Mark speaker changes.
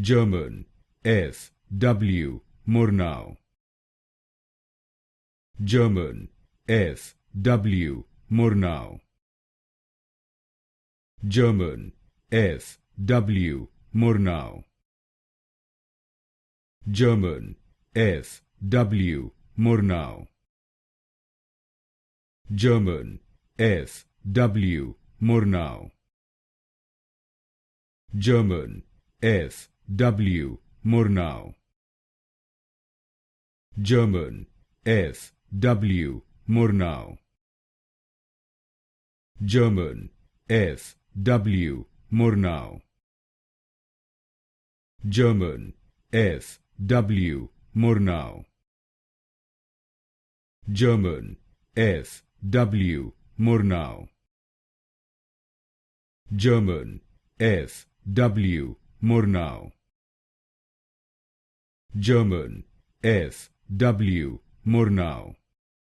Speaker 1: German, F. W. Murnau. German, F. W. Murnau. German, F. W. Murnau. German, F. W. Murnau. German, F. W. Murnau. German, F. W. Murnau. German, F. W. Murnau. German, F. W. Murnau. German, F. W. Murnau. German, F. W. Murnau. German, F. W. Murnau. German, F. W. Murnau.